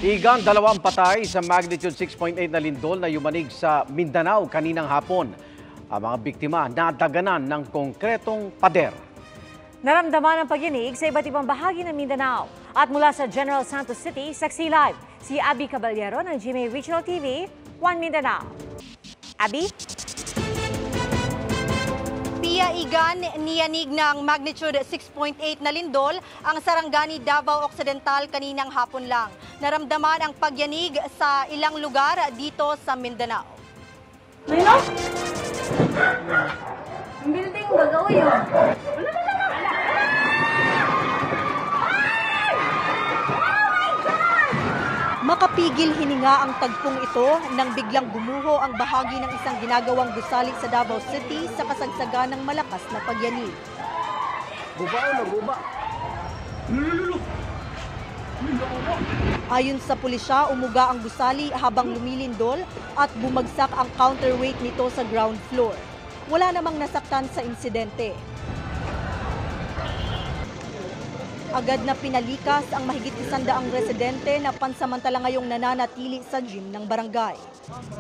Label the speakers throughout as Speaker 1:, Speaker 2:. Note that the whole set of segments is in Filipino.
Speaker 1: Igang dalawang patay sa magnitude 6.8 na lindol na yumanig sa Mindanao kaninang hapon. Ang mga biktima nadaganan ng konkretong pader.
Speaker 2: Naramdaman ang pagyanig sa iba't ibang bahagi ng Mindanao. At mula sa General Santos City, Saksi Live, si Abby Caballero ng GMA Regional TV, 1 Mindanao. Abby?
Speaker 3: Igan, niyanig ng magnitude 6.8 na lindol ang Sarangani, Davao Occidental kaninang hapon lang. Naramdaman ang pagyanig sa ilang lugar dito sa Mindanao.
Speaker 4: Ano? Ang building gagawin yun.
Speaker 3: Makapigil hininga ang tagpong ito nang biglang gumuho ang bahagi ng isang ginagawang gusali sa Davao City sa kasagsagan ng malakas na pagyanig. Ayon sa pulisya, umuga ang gusali habang lumilindol at bumagsak ang counterweight nito sa ground floor. Wala namang nasaktan sa insidente. Agad na pinalikas ang mahigit 100 residente na pansamantala ngayong nananatili sa gym ng barangay.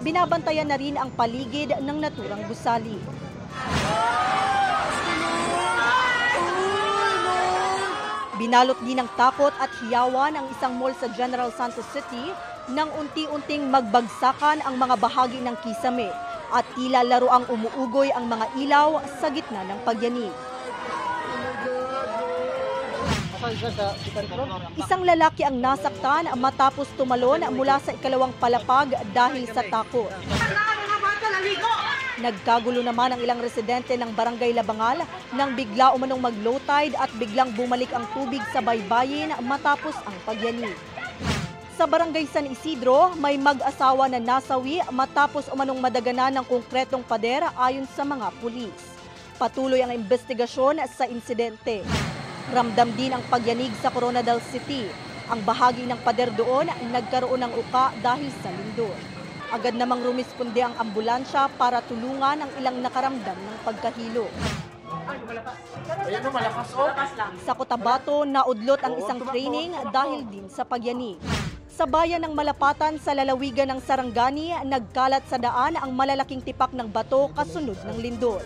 Speaker 3: Binabantayan na rin ang paligid ng naturang gusali. Binalot din ng takot at hiyawan ang isang mall sa General Santos City nang unti-unting magbagsakan ang mga bahagi ng kisame at tila laruang umuugoy ang mga ilaw sa gitna ng pagyanig. Isang lalaki ang nasaktan matapos tumalon mula sa ikalawang palapag dahil sa takot. Nagkagulo naman ang ilang residente ng Barangay Labangal nang bigla umanong mag-low tide at biglang bumalik ang tubig sa baybayin matapos ang pagyanig. Sa Barangay San Isidro, may mag-asawa na nasawi matapos umanong madaganan ng konkretong pader ayon sa mga pulis. Patuloy ang investigasyon sa insidente. Ramdam din ang pagyanig sa Coronadal City. Ang bahagi ng pader doon nagkaroon ng uka dahil sa lindol. Agad namang rumisponde ang ambulansya para tulungan ang ilang nakaramdam ng pagkahilo. Sa Cotabato, naudlot ang isang training dahil din sa pagyanig. Sa bayan ng Malapatan sa lalawigan ng Sarangani, nagkalat sa daan ang malalaking tipak ng bato kasunod ng lindol.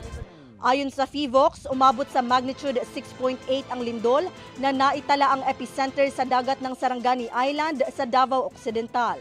Speaker 3: Ayon sa FIVOX, umabot sa magnitude 6.8 ang lindol na naitala ang epicenter sa dagat ng Sarangani Island sa Davao Occidental.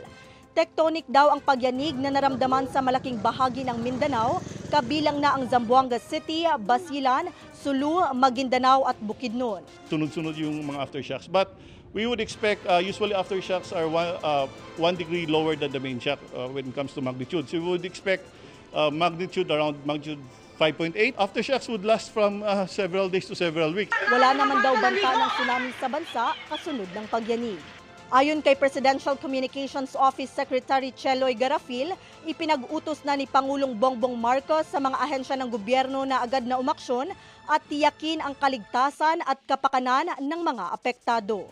Speaker 3: Tectonic daw ang pagyanig na naramdaman sa malaking bahagi ng Mindanao, kabilang na ang Zamboanga City, Basilan, Sulu, Maguindanao at Bukidnon.
Speaker 5: Sunod-sunod yung mga aftershocks, but we would expect usually aftershocks are 1 degree lower than the main shock when it comes to magnitude. So we would expect magnitude around magnitude 5.8. Aftershocks would last from several days to several weeks.
Speaker 3: Wala naman daw banta ng tsunami sa bansa kasunod ng pagyanig. Ayon kay Presidential Communications Office Secretary Cheloy Garafil, ipinag-utos na ni Pangulong Bongbong Marcos sa mga ahensya ng gobyerno na agad na umaksyon at tiyakin ang kaligtasan at kapakanan ng mga apektado.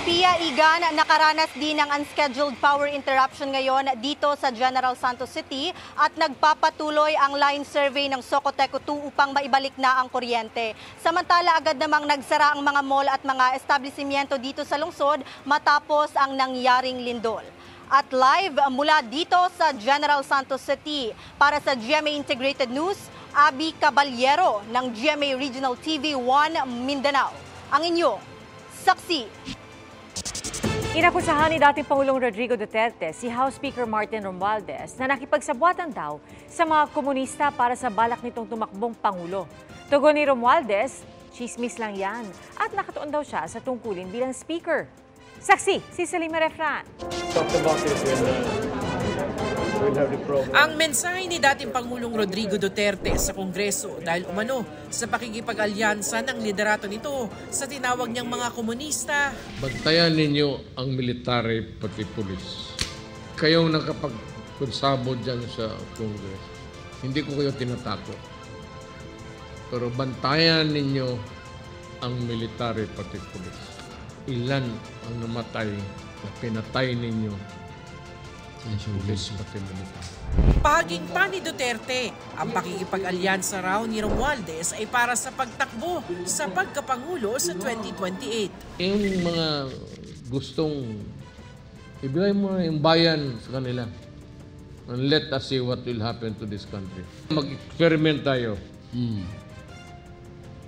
Speaker 3: Igan, nakaranas din ng unscheduled power interruption ngayon dito sa General Santos City at nagpapatuloy ang line survey ng Socoteco 2 upang maibalik na ang kuryente. Samantala, agad namang nagsara ang mga mall at mga establishmento dito sa lungsod matapos ang nangyaring lindol. At live mula dito sa General Santos City para sa GMA Integrated News, Abby Caballero ng GMA Regional TV 1 Mindanao. Ang inyong saksi.
Speaker 2: Inakusahan ni dating Pangulong Rodrigo Duterte si House Speaker Martin Romualdez na nakipagsabwatan daw sa mga komunista para sa balak nitong tumakbong Pangulo. Tugon ni Romualdez, chismis lang yan at nakatuon daw siya sa tungkulin bilang Speaker. Saksi, si Salima Refran.
Speaker 6: Ang mensahe ni dating Pangulong Rodrigo Duterte sa Kongreso dahil umano sa pakikipag-alyansa ng liderato nito sa tinawag niyang mga komunista.
Speaker 7: Bantayan ninyo ang military pati pulis. Kayong nakapagkonsabo dyan sa Kongreso. Hindi ko kayo tinatakot. Pero bantayan ninyo ang military pati pulis. Ilan ang namatay na pinatay ninyo pulis pati militar.
Speaker 6: Pahaging pa ni Duterte, ang pakikipag-alyansa raw ni Romualdez ay para sa pagtakbo sa pagkapangulo sa 2028.
Speaker 7: Yung mga gustong ibigay mo na yung bayan sa kanila. And let us see what will happen to this country. Mag-experiment tayo.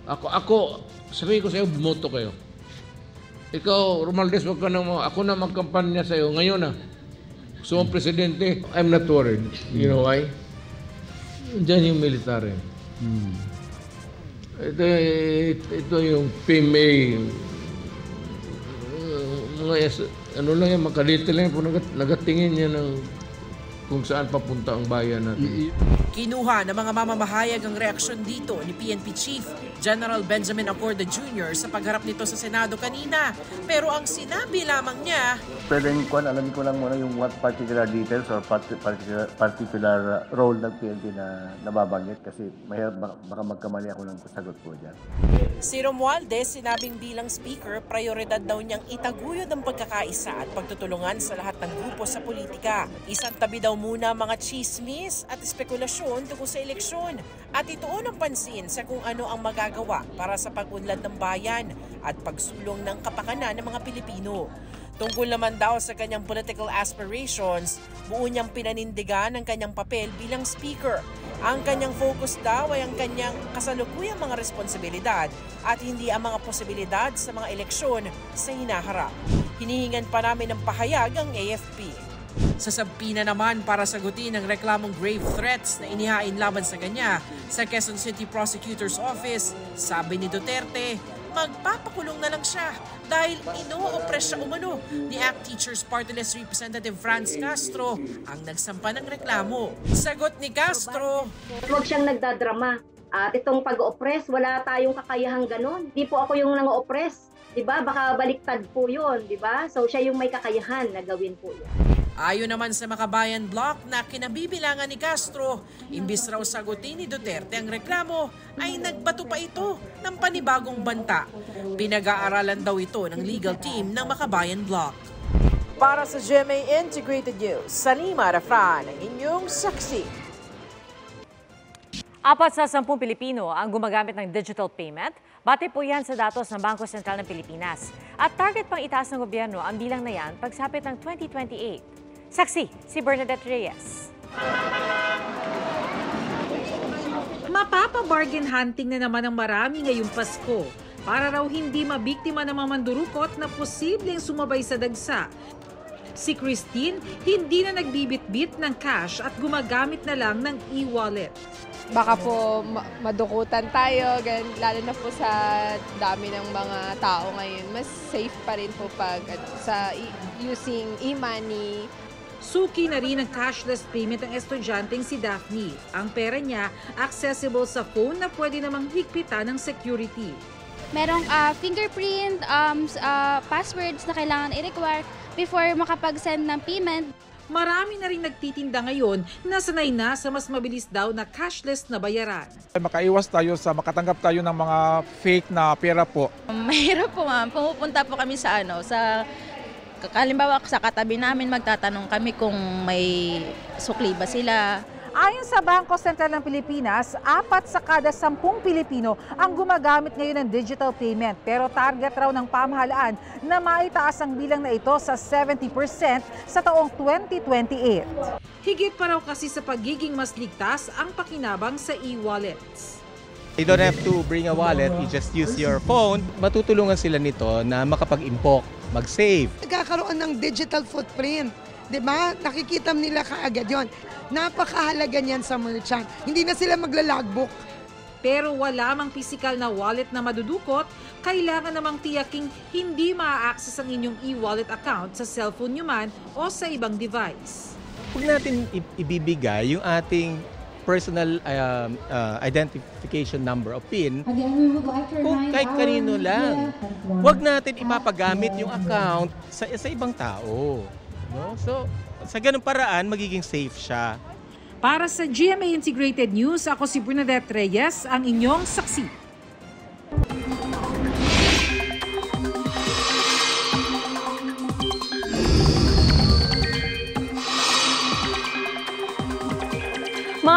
Speaker 7: Ako, sabihin ko sa iyo, bumoto kayo. Ikaw, Romualdez, wag ka na mo. Ako na magkampanya sa iyo. Ngayon na. Gusto mong presidente. I'm not worried. You know why? Diyan yung military. Ito yung PMA. Ano lang yan, makalitil lang yan. Nagatingin yan ng kung saan papunta ang bayan natin.
Speaker 6: Kinuha ng mga mamamahayag ang reaksyon dito ni PNP Chief General Benjamin Acorda Jr. sa pagharap nito sa Senado kanina. Pero ang sinabi lamang niya,
Speaker 8: pwedeng alamin ko lang muna yung what particular details or particular role ng PNP na nababanggit kasi mahirap baka magkamali ako ng sagot po dyan.
Speaker 6: Si Romualdez sinabing bilang speaker, prioridad daw niyang itaguyod ang pagkakaisa at pagtutulungan sa lahat ng grupo sa politika. Isang tabi daw muna mga chismis at spekulasyon tungkol sa eleksyon at ituon ang pansin sa kung ano ang magagawa para sa pag-unlad ng bayan at pagsulong ng kapakanan ng mga Pilipino. Tungkol naman daw sa kanyang political aspirations, buo niyang pinanindigan ang kanyang papel bilang speaker. Ang kanyang focus daw ay ang kanyang kasalukuyang mga responsibilidad at hindi ang mga posibilidad sa mga eleksyon sa hinaharap. Hinihingan pa namin ng pahayag ang AFP. Sa sabpina naman para sagutin ang reklamong grave threats na inihain laban sa kanya sa Quezon City Prosecutor's Office, sabi ni Duterte, magpapakulong na lang siya dahil ino-oppress siya umano ni ACT Teachers Party List Representative Franz Castro ang nagsampa ng reklamo. Sagot ni Castro,
Speaker 4: Huwag siyang nagdadrama. At itong pag-oppress, wala tayong kakayahang ganon. Di po ako yung nang-oppress. Diba? Baka baliktad po yun. Diba? So siya yung may kakayahan na gawin po yun.
Speaker 6: ayon naman sa Makabayan Bloc na kinabibilangan ni Castro, imbis raw sagutin ni Duterte ang reklamo, ay nagbato pa ito ng panibagong banta. Pinag-aaralan daw ito ng legal team ng Makabayan Bloc. Para sa GMA Integrated News, Salima Rafran, ang inyong saksi.
Speaker 2: 4 sa 10 Pilipino ang gumagamit ng digital payment. Bate po yan sa datos ng Bangko Sentral ng Pilipinas. At target pang itaas ng gobyerno ang bilang na yan pagsapit ng 2028. Saksi, si Bernadette Reyes.
Speaker 9: Mapapa-bargain hunting na naman ang marami ngayong Pasko para raw hindi mabiktima ng mga mandurukot na posibleng sumabay sa dagsa. Si Christine, hindi na nagbibit-bit ng cash at gumagamit na lang ng e-wallet.
Speaker 10: Baka po madukutan tayo, lalo na po sa dami ng mga tao ngayon. Mas safe pa rin po pag sa using e-money.
Speaker 9: Suki na rin ang cashless payment ng estudyanteng si Daphne. Ang pera niya accessible sa phone na pwede namang higpitan ng security.
Speaker 11: Merong fingerprint, passwords na kailangan i-require before makapag-send ng payment.
Speaker 9: Marami na rin nagtitinda ngayon na sanay na sa mas mabilis daw na cashless na bayaran.
Speaker 12: Makaiwas tayo sa makatanggap tayo ng mga fake na pera po.
Speaker 13: Mahirap po ma'am. Pumupunta po kami sa halimbawa sa katabi namin, magtatanong kami kung may sukli ba sila.
Speaker 9: Ayon sa Bangko Sentral ng Pilipinas, 4 sa kada 10 Pilipino ang gumagamit ngayon ng digital payment. Pero target raw ng pamahalaan na maitaas ang bilang na ito sa 70% sa taong 2028. Higit pa raw kasi sa pagiging mas ligtas ang pakinabang sa e-wallets.
Speaker 14: You don't have to bring a wallet, you just use your phone. Matutulungan sila nito na makapag-impok, mag-save.
Speaker 15: Nagkakaroon ng digital footprint. Diba? Nakikita nila kaagad yon. Napakahalaga niyan sa merchant. Hindi na sila magla-logbook.
Speaker 9: Pero wala mang physical na wallet na madudukot, kailangan namang tiyaking hindi maa-access ang inyong e-wallet account sa cellphone nyo man o sa ibang device.
Speaker 14: Huwag natin ibibigay yung ating personal identification number o PIN kung kahit kanino lang. Huwag natin ipapagamit yung account sa ibang tao. No? So, sa ganung paraan, magiging safe siya.
Speaker 9: Para sa GMA Integrated News, ako si Bernadette Reyes, ang inyong saksi.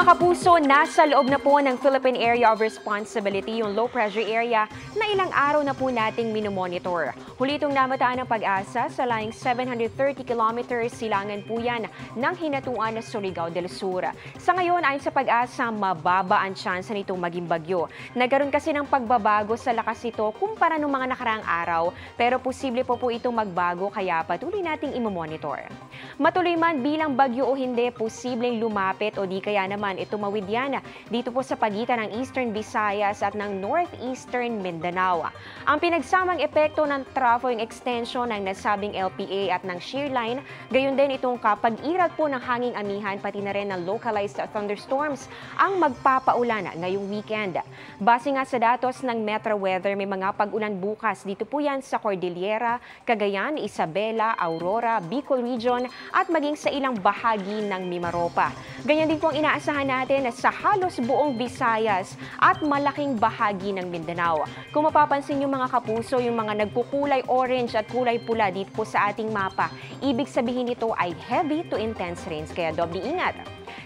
Speaker 16: Mga kapuso, nasa loob na po ng Philippine Area of Responsibility yung low pressure area na ilang araw na po nating minomonitor. Huli itong namataan ng Pag-asa sa laying 730 kilometers silangan po yan ng hinatuan na Surigao del Sur. Sa ngayon, ayon sa Pag-asa, mababa ang tsansa nitong maging bagyo. Nagkaroon kasi ng pagbabago sa lakas ito kumpara ng mga nakaraang araw, pero posible po itong magbago kaya patuloy nating imomonitor. Matuloy man bilang bagyo o hindi, posibleng lumapit o di kaya naman tumawid yan dito po sa pagitan ng Eastern Visayas at ng Northeastern Mindanao. Ang pinagsamang epekto ng trough extension ng nasabing LPA at ng shear line, gayon din itong kapag-iral po ng hanging amihan pati na rin ng localized thunderstorms ang magpapaulan ngayong weekend. Base nga sa datos ng Metro Weather, may mga pag-ulan bukas dito po yan sa Cordillera, Cagayan, Isabela, Aurora, Bicol Region at maging sa ilang bahagi ng Mimaropa. Ganyan din po ang inaasahan natin sa halos buong Visayas at malaking bahagi ng Mindanao. Kung mapapansin yung mga kapuso, yung mga nagkukulay orange at kulay pula dito po sa ating mapa, ibig sabihin nito ay heavy to intense rains, kaya doble ingat.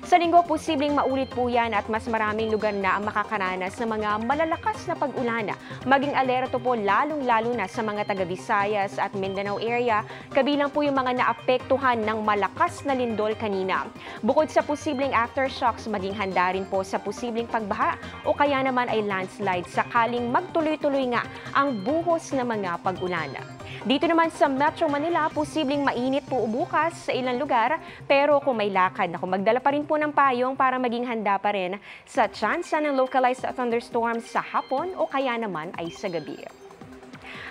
Speaker 16: Sa linggo, posibleng maulit po yan at mas maraming lugar na ang makakaranas ng mga malalakas na pag-ulan. Maging alerto po lalong-lalo na sa mga taga-Visayas at Mindanao area, kabilang po yung mga naapektuhan ng malakas na lindol kanina. Bukod sa posibleng aftershocks, maging handa rin po sa posibleng pagbaha o kaya naman ay landslide sakaling magtuloy-tuloy nga ang buhos ng mga pag-ulan. Dito naman sa Metro Manila, posibleng mainit po bukas sa ilang lugar, pero kung may lakad, magdala pa rin po ng payong para maging handa pa rin sa tsansa ng localized thunderstorms sa hapon o kaya naman ay sa gabi.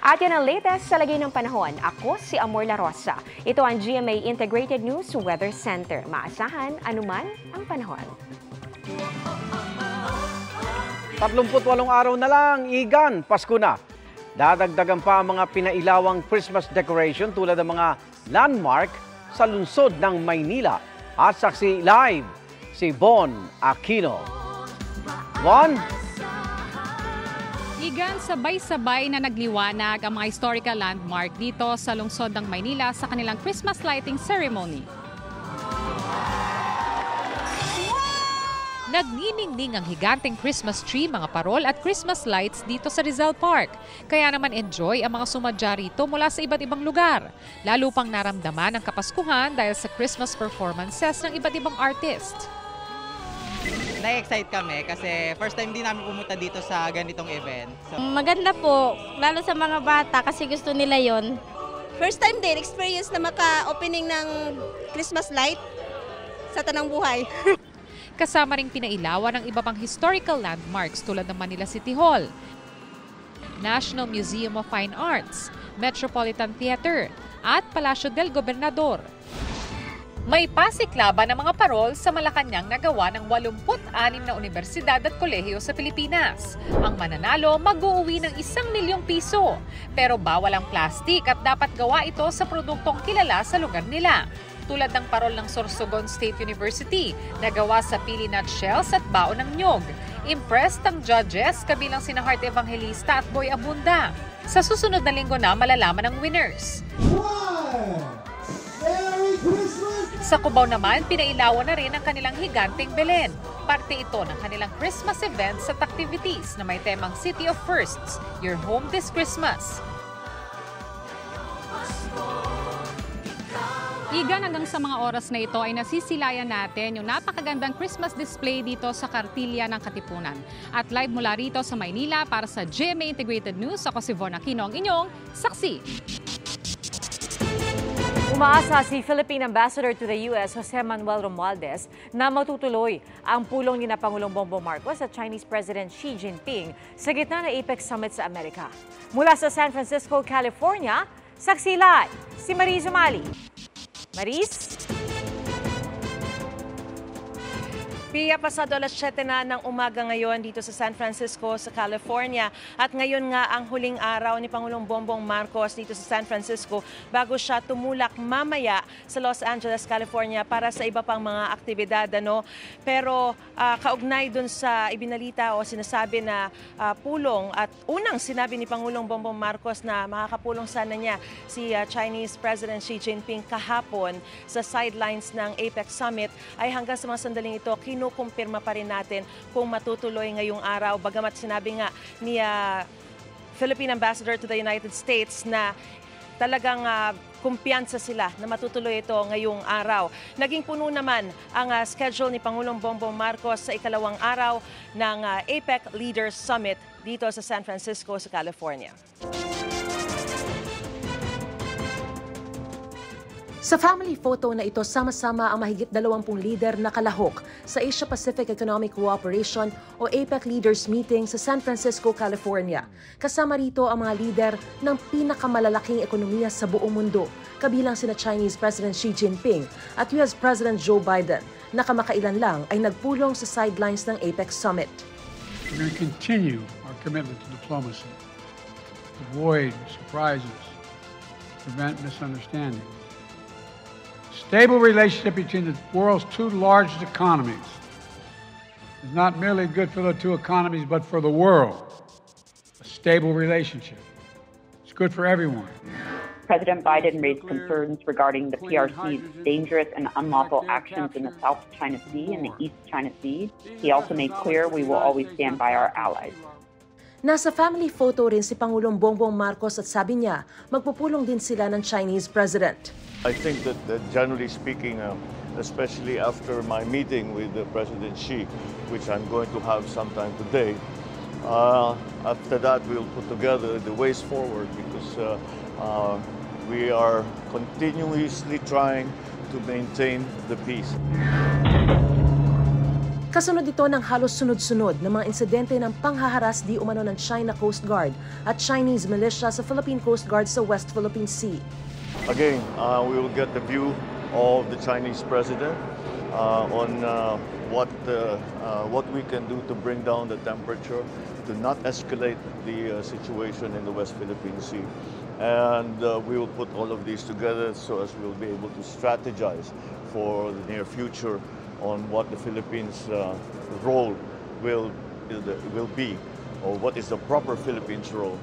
Speaker 16: At yan ang latest sa lagay ng panahon. Ako si Amor La Rosa. Ito ang GMA Integrated News Weather Center. Maasahan anuman ang panahon.
Speaker 1: 38 araw na lang, Igan, Pasko na. Dadagdagan pa ang mga pinailawang Christmas decoration tulad ng mga landmark sa lungsod ng Maynila. At saksi live si Bon Aquino. Bon?
Speaker 17: Igan, sabay-sabay na nagliwanag ang mga historical landmark dito sa lungsod ng Maynila sa kanilang Christmas lighting ceremony. Nagniningning ang higanteng Christmas tree, mga parol at Christmas lights dito sa Rizal Park. Kaya naman enjoy ang mga sumadya rito mula sa iba't ibang lugar. Lalo pang naramdaman ang Kapaskuhan dahil sa Christmas performances ng iba't ibang artist.
Speaker 18: Na-excite kami kasi first time din namin pumunta dito sa ganitong event.
Speaker 19: Maganda po, lalo sa mga bata kasi gusto nila yon. First time din, experience na maka-opening ng Christmas light sa Tanang Buhay.
Speaker 17: Kasama ring pinailawan ng iba pang historical landmarks tulad ng Manila City Hall, National Museum of Fine Arts, Metropolitan Theater at Palacio del Gobernador. May pasiklaban ng mga parol sa Malacanang na gawa ng 86 na universidad at kolehiyo sa Pilipinas. Ang mananalo mag-uuwi ng 1 milyong piso. Pero bawal ang plastic at dapat gawa ito sa produktong kilala sa lugar nila. Tulad ng parol ng Sorsogon State University na gawa sa pili nut shells at baon ng nyog. Impressed ang judges kabilang sina Heart Evangelista at Boy Abunda. Sa susunod na linggo na malalaman ang winners. Sa Cubao naman, pinailawan na rin ang kanilang higanteng Belen. Parte ito ng kanilang Christmas events at activities na may temang City of Firsts, Your Home This Christmas. Igan, hanggang sa mga oras na ito ay nasisilayan natin yung napakagandang Christmas display dito sa Kartilya ng Katipunan. At live mula rito sa Maynila para sa GMA Integrated News, ako si Von Aquino, ang inyong saksi.
Speaker 2: Umaasa si Philippine Ambassador to the US, Jose Manuel Romualdez, na matutuloy ang pulong ni Pangulong Bongbong Marcos at Chinese President Xi Jinping sa gitna ng APEC Summit sa Amerika. Mula sa San Francisco, California, saksi live si Maris Umali. Maris?
Speaker 20: Pia, pasado alas 7 na ng umaga ngayon dito sa San Francisco, sa California. At ngayon nga ang huling araw ni Pangulong Bongbong Marcos dito sa San Francisco bago siya tumulak mamaya sa Los Angeles, California para sa iba pang mga aktibidad. Pero kaugnay dun sa ibinalita o sinasabi na pulong at unang sinabi ni Pangulong Bongbong Marcos na makakapulong sana niya si Chinese President Xi Jinping kahapon sa sidelines ng APEC Summit ay hanggang sa mga sandaling ito, kinukumpirma pa rin natin kung matutuloy ngayong araw. Bagamat sinabi nga ni Philippine Ambassador to the United States na talagang kumpiyansa sila na matutuloy ito ngayong araw. Naging puno naman ang schedule ni Pangulong Bongbong Marcos sa ikalawang araw ng APEC Leaders Summit dito sa San Francisco, sa California.
Speaker 21: Sa family photo na ito, sama-sama ang mahigit 20 lider na kalahok sa Asia-Pacific Economic Cooperation o APEC Leaders Meeting sa San Francisco, California. Kasama rito ang mga lider ng pinakamalalaking ekonomiya sa buong mundo, kabilang sina Chinese President Xi Jinping at US President Joe Biden, na kamakailan lang ay nagpulong sa sidelines ng APEC Summit.
Speaker 22: We're going to continue our commitment to diplomacy, avoid surprises, prevent misunderstandings. Stable relationship between the world's two largest economies is not merely good for the two economies, but for the world. A stable relationship. It's good for everyone.
Speaker 23: President Biden raised concerns regarding the PRC's dangerous and unlawful actions in the South China Sea and the East China Sea. He also made clear we will always stand by our allies.
Speaker 21: Nasa family photo rin si Pangulong Bongbong Marcos at sabi niya, magpupulong din sila ng Chinese President.
Speaker 24: I think that generally speaking, especially after my meeting with President Xi, which I'm going to have sometime today, after that we'll put together the ways forward because we are continuously trying to maintain the peace.
Speaker 21: Kasunod ito ng halos sunod-sunod na mga insidente ng panghaharas di umano ng China Coast Guard at Chinese militia sa Philippine Coast Guard sa West Philippine Sea.
Speaker 24: Again, we will get the view of the Chinese president on what we can do to bring down the temperature, to not escalate the situation in the West Philippine Sea. And we will put all of these together so as we'll be able to strategize for the near future on what the Philippines' role will be, or what is the proper Philippines role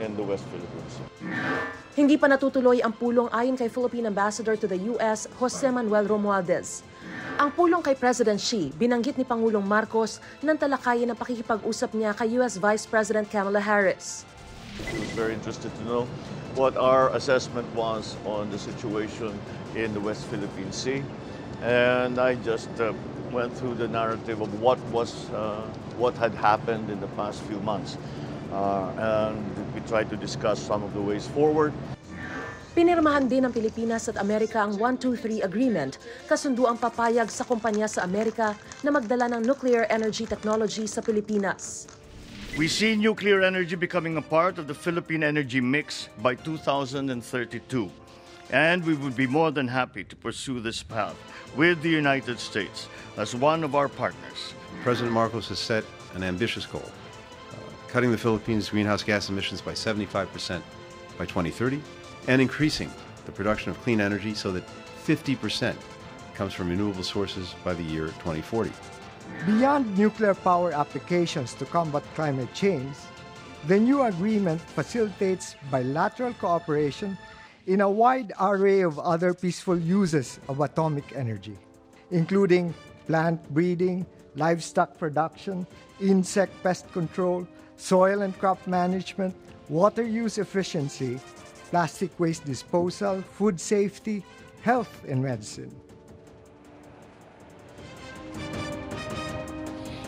Speaker 24: in the West Philippines.
Speaker 21: Hindi pa natutuloy ang pulong ayon kay Philippine Ambassador to the US, Jose Manuel Romualdez. Ang pulong kay President Xi, binanggit ni Pangulong Marcos nang talakayin ang pakikipag-usap niya kay US Vice President Kamala Harris.
Speaker 24: I was very interested to know what our assessment was on the situation in the West Philippine Sea. And I just went through the narrative of what had happened in the past few months. And we tried to discuss some of the ways forward.
Speaker 21: Pinirmahan din ng Pilipinas at Amerika ang 123 Agreement, kasundo ang papayag sa kumpanya sa Amerika na magdala ng nuclear energy technology sa Pilipinas.
Speaker 24: We see nuclear energy becoming a part of the Philippine energy mix by 2032. And we would be more than happy to pursue this path with the United States as one of our partners.
Speaker 25: President Marcos has set an ambitious goal, cutting the Philippines' greenhouse gas emissions by 75% by 2030 and increasing the production of clean energy so that 50% comes from renewable sources by the year 2040.
Speaker 26: Beyond nuclear power applications to combat climate change, the new agreement facilitates bilateral cooperation in a wide array of other peaceful uses of atomic energy, including plant breeding, livestock production, insect pest control, soil and crop management, water use efficiency, plastic waste disposal, food safety, health, and medicine.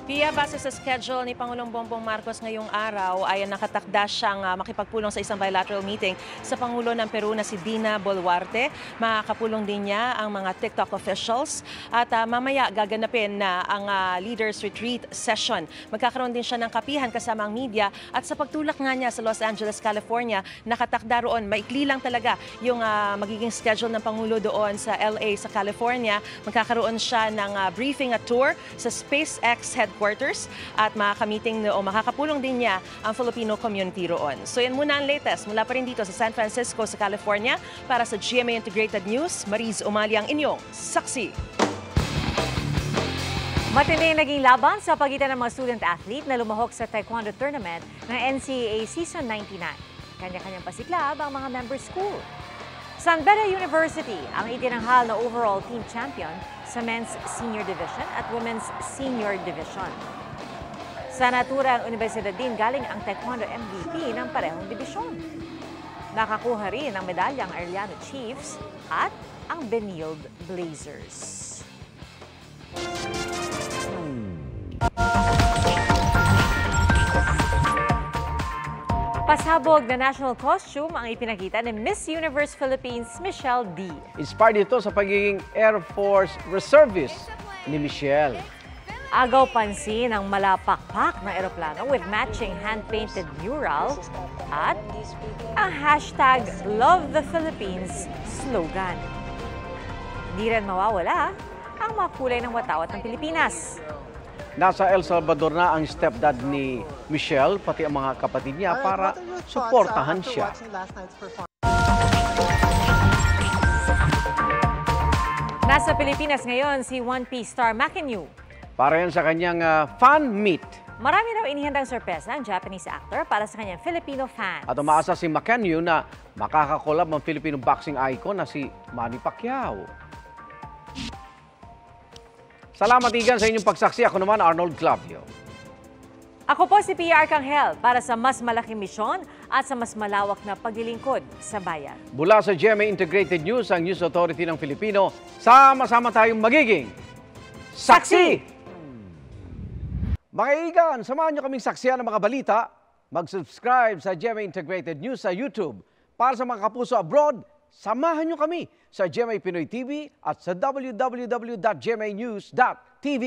Speaker 20: Pia, base sa schedule ni Pangulong Bongbong Marcos ngayong araw ay nakatakda siyang makipagpulong sa isang bilateral meeting sa Pangulo ng Peru na si Dina Boluarte. Makakapulong din niya ang mga TikTok officials at mamaya gaganapin na ang Leaders Retreat session. Magkakaroon din siya ng kapihan kasama ang media at sa pagtulak nga niya sa Los Angeles, California, nakatakda roon. Maikli lang talaga yung magiging schedule ng Pangulo doon sa LA, sa California. Magkakaroon siya ng briefing at tour sa SpaceX headquarters at makakamiting o makakapulong din niya ang Filipino community roon. So yan muna ang latest mula pa rin dito sa San Francisco sa California. Para sa GMA Integrated News, Mariz Umali ang inyong saksi.
Speaker 2: Matindi naging laban sa pagitan ng mga student athlete na lumahok sa taekwondo tournament ng NCAA Season 99. Kanya-kanyang pasiklab ang mga member school. San Beda University ang itinanghal na overall team champion sa Men's Senior Division at Women's Senior Division. Sa naturang universidad din galing ang Taekwondo MVP ng parehong dibisyon. Nakakuha rin ang medalyang Arellano Chiefs at ang Benilde Blazers. Pasabog na national costume ang ipinakita ni Miss Universe Philippines Michelle D.
Speaker 1: Inspired ito sa pagiging Air Force Reservist ni Michelle.
Speaker 2: Agaw pansin ang malapakpak na eroplano with matching hand-painted mural at ang hashtag Love the Philippines slogan. Di rin mawawala ang mga kulay ng watawat ng Pilipinas.
Speaker 1: Nasa El Salvador na ang stepdad ni Michelle, pati ang mga kapatid niya para suportahan siya.
Speaker 2: Nasa Pilipinas ngayon si One Piece star Makenyu.
Speaker 1: Para yan sa kanyang fan meet.
Speaker 2: Marami raw inihandang sorpresa ang Japanese actor para sa kanyang Filipino fans.
Speaker 1: At umaasa si Makenyu na makakakolab ang Filipino boxing icon na si Manny Pacquiao. Salamat Igan sa inyong pagsaksi. Ako naman, Arnold Clavio.
Speaker 2: Ako po si Pia Arcangel para sa mas malaking misyon at sa mas malawak na paglilingkod sa bayan.
Speaker 1: Mula sa GMA Integrated News, ang News Authority ng Filipino, sama-sama tayong magiging saksi! Mga Igan, samahan nyo kaming saksiyan ng mga balita. Mag-subscribe sa GMA Integrated News sa YouTube. Para sa mga kapuso abroad, samahan nyo kami sa GMA Pinoy TV at sa www.gmanews.tv.